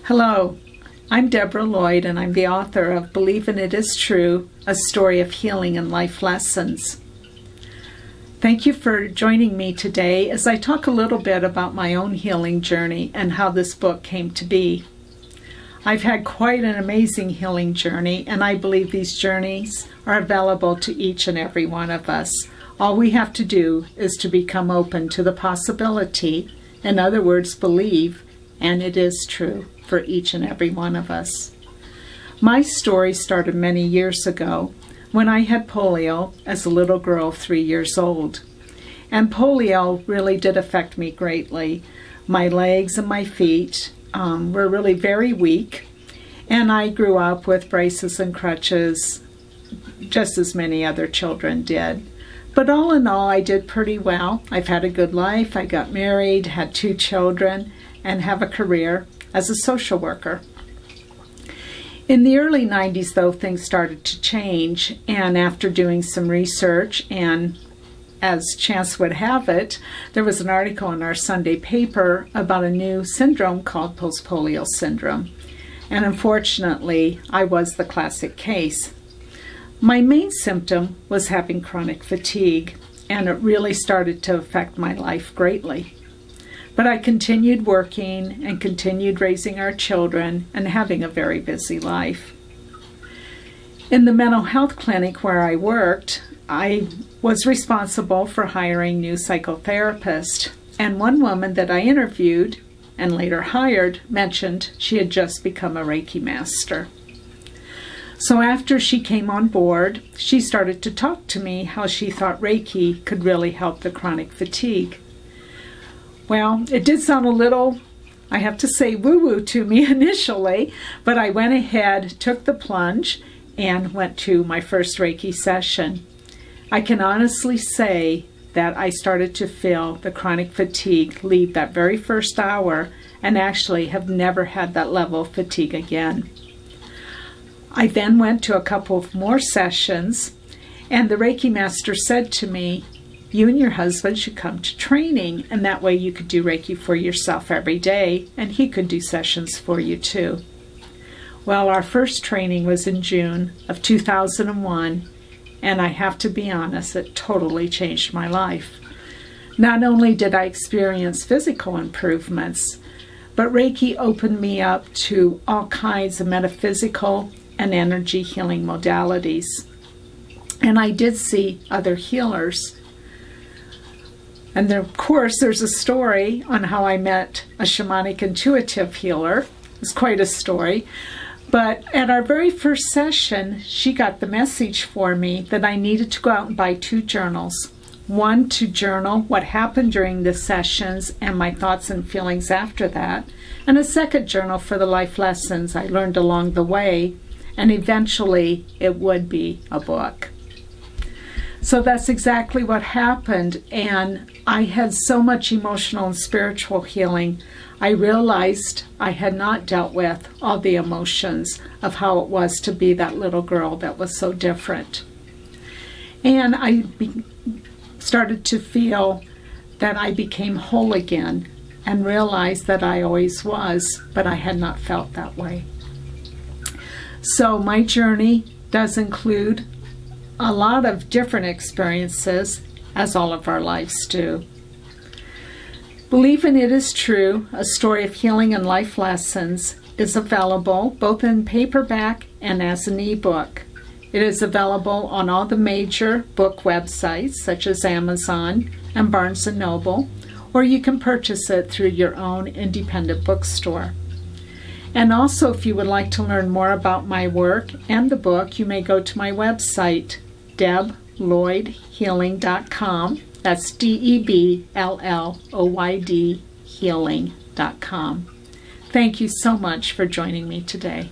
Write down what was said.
Hello, I'm Deb Lloyd, and I'm the author of Believing It Is True, A Story of Healing and Life Lessons. Thank you for joining me today as I talk a little bit about my own healing journey and how this book came to be. I've had quite an amazing healing journey, and I believe these journeys are available to each and every one of us. All we have to do is to become open to the possibility, in other words, believe, and it is true for each and every one of us. My story started many years ago when I had polio as a little girl, 3 years old. And polio really did affect me greatly. My legs and my feet were really very weak, and I grew up with braces and crutches, just as many other children did. But all in all, I did pretty well. I've had a good life. I got married, had 2 children, and have a career as a social worker. In the early 90s, though, things started to change, and after doing some research, and as chance would have it, there was an article in our Sunday paper about a new syndrome called post-polio syndrome. And unfortunately, I was the classic case. My main symptom was having chronic fatigue, and it really started to affect my life greatly. But I continued working and continued raising our children and having a very busy life. In the mental health clinic where I worked, I was responsible for hiring new psychotherapists. And one woman that I interviewed and later hired mentioned she had just become a Reiki master. So after she came on board, she started to talk to me how she thought Reiki could really help the chronic fatigue. Well, it did sound a little, I have to say, woo-woo to me initially, but I went ahead, took the plunge, and went to my first Reiki session. I can honestly say that I started to feel the chronic fatigue leave that very first hour, and actually have never had that level of fatigue again. I then went to a couple of more sessions, and the Reiki master said to me, "You and your husband should come to training, and that way you could do Reiki for yourself every day, and he could do sessions for you too." Well, our first training was in June of 2001, and I have to be honest, it totally changed my life. Not only did I experience physical improvements, but Reiki opened me up to all kinds of metaphysical and energy healing modalities. And I did see other healers. And then, of course, there's a story on how I met a shamanic intuitive healer. It's quite a story. But at our very first session, she got the message for me that I needed to go out and buy 2 journals. One to journal what happened during the sessions and my thoughts and feelings after that, and a second journal for the life lessons I learned along the way, and eventually it would be a book. So that's exactly what happened, and I had so much emotional and spiritual healing. I realized I had not dealt with all the emotions of how it was to be that little girl that was so different. And I started to feel that I became whole again and realized that I always was, but I had not felt that way. So my journey does include a lot of different experiences, as all of our lives do. Believing It Is True, A Story of Healing and Life Lessons is available both in paperback and as an ebook. It is available on all the major book websites such as Amazon and Barnes & Noble, or you can purchase it through your own independent bookstore. And also, if you would like to learn more about my work and the book, you may go to my website, DebLloydHealing.com. That's DEBLLOYD healing.com. Thank you so much for joining me today.